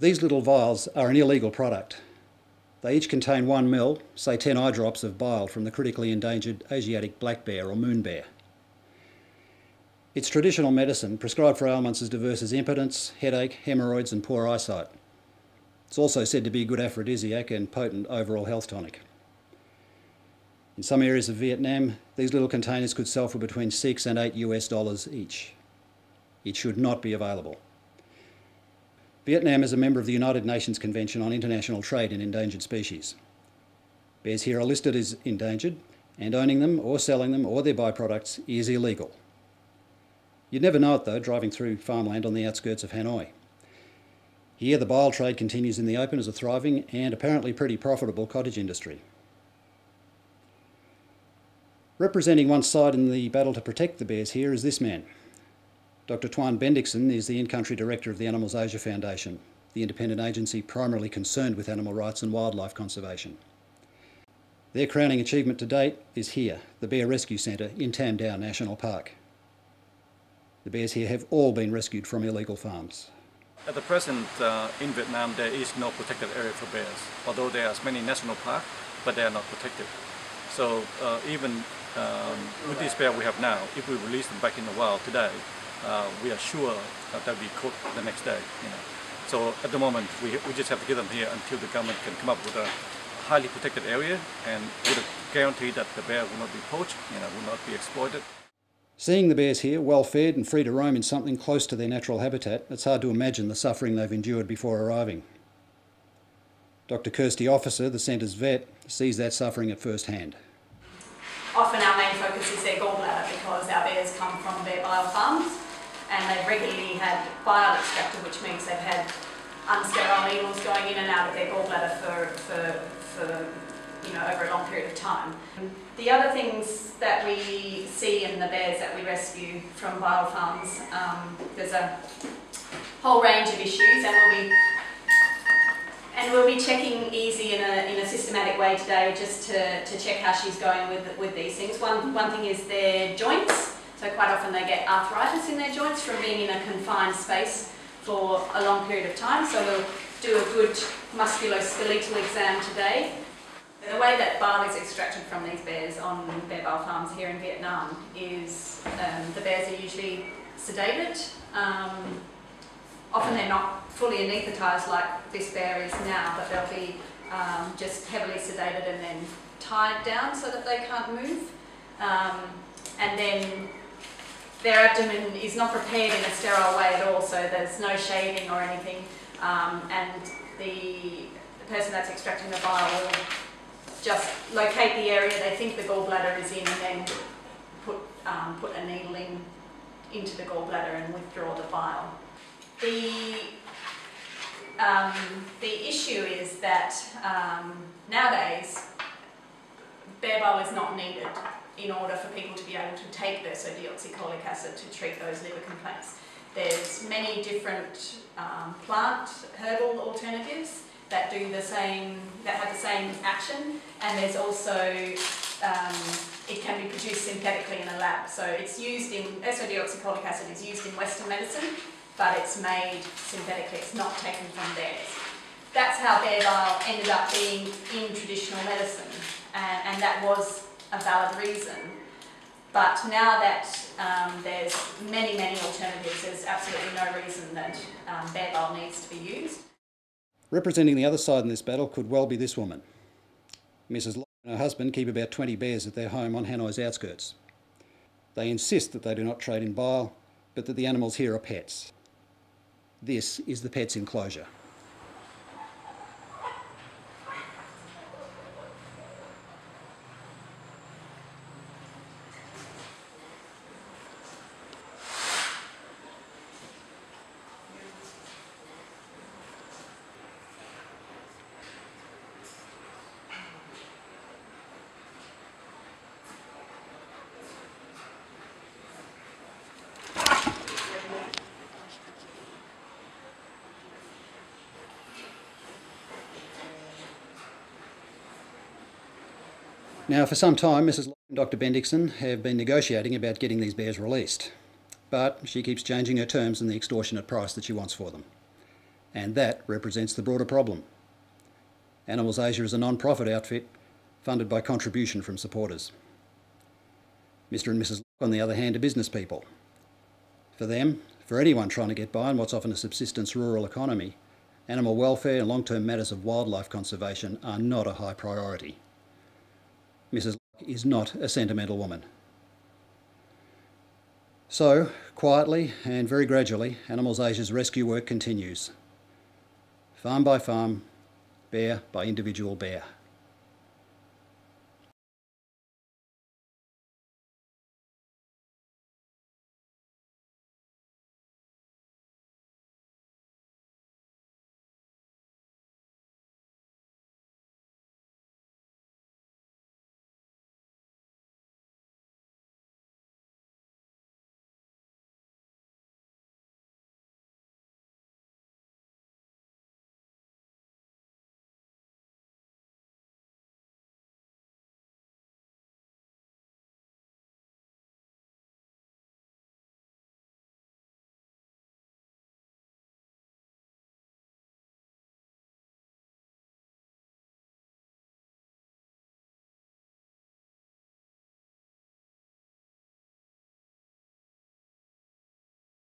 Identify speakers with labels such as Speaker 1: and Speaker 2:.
Speaker 1: These little vials are an illegal product. They each contain 1 ml, say 10 eye drops of bile from the critically endangered Asiatic black bear or moon bear. It's traditional medicine prescribed for ailments as diverse as impotence, headache, hemorrhoids and poor eyesight. It's also said to be a good aphrodisiac and potent overall health tonic. In some areas of Vietnam, these little containers could sell for between $6 and $8 each. It should not be available. Vietnam is a member of the United Nations Convention on International Trade in Endangered Species. Bears here are listed as endangered, and owning them or selling them or their byproducts is illegal. You'd never know it though, driving through farmland on the outskirts of Hanoi. Here the bile trade continues in the open as a thriving and apparently pretty profitable cottage industry. Representing one side in the battle to protect the bears here is this man. Dr. Tuan Bendixson is the in-country director of the Animals Asia Foundation, the independent agency primarily concerned with animal rights and wildlife conservation. Their crowning achievement to date is here, the Bear Rescue Centre in Tam Dao National Park. The bears here have all been rescued from illegal farms.
Speaker 2: At the present, in Vietnam, there is no protected area for bears, although there are many national parks, but they are not protected. So even with this bear we have now, if we release them back in the wild today, we are sure that they'll be caught the next day. So at the moment, we just have to get them here until the government can come up with a highly protected area and with a guarantee that the bear will not be poached, will not be exploited.
Speaker 1: Seeing the bears here, well fed and free to roam in something close to their natural habitat, it's hard to imagine the suffering they've endured before arriving. Dr. Kirsty Officer, the centre's vet, sees that suffering at first hand.
Speaker 3: Often our main focus is their gallbladder because our bears come from bear bile farms and they've regularly had bile extracted, which means they've had unsterile needles going in and out of their gallbladder for over a long period of time. The other things that we see in the bears that we rescue from bile farms, there's a whole range of issues, and we'll be checking Easy in a systematic way today just to check how she's going with these things. One thing is their joints. So quite often they get arthritis in their joints from being in a confined space for a long period of time. So we'll do a good musculoskeletal exam today. The way that bile is extracted from these bears on bear bile farms here in Vietnam is the bears are usually sedated. Often they're not fully anaesthetised like this bear is now, but they'll be just heavily sedated and then tied down so that they can't move. And then their abdomen is not prepared in a sterile way at all, so there's no shaving or anything. And the person that's extracting the bile will just locate the area they think the gallbladder is in and then put a needle into the gallbladder and withdraw the bile. The issue is that nowadays bear bile is not needed in order for people to be able to take the deoxycholic acid to treat those liver complaints. There's many different plant herbal alternatives that do the same, that have the same action, and there's also it can be produced synthetically in a lab. So it's used in deoxycholic acid is used in Western medicine, but it's made synthetically. It's not taken from bears. That's how bear bile ended up being in traditional medicine, and that was a valid reason. But now that there's many alternatives, there's absolutely no reason that bear bile needs to be used.
Speaker 1: Representing the other side in this battle could well be this woman. Mrs. Locke and her husband keep about 20 bears at their home on Hanoi's outskirts. They insist that they do not trade in bile, but that the animals here are pets. This is the pet's enclosure. Now, for some time, Mrs. Locke and Dr. Bendixson have been negotiating about getting these bears released, but she keeps changing her terms and the extortionate price that she wants for them. And that represents the broader problem. Animals Asia is a non-profit outfit funded by contribution from supporters. Mr. and Mrs. Locke, on the other hand, are business people. For them, for anyone trying to get by in what's often a subsistence rural economy, animal welfare and long-term matters of wildlife conservation are not a high priority. Mrs. Locke is not a sentimental woman. So, quietly and very gradually, Animals Asia's rescue work continues. Farm by farm, bear by individual bear.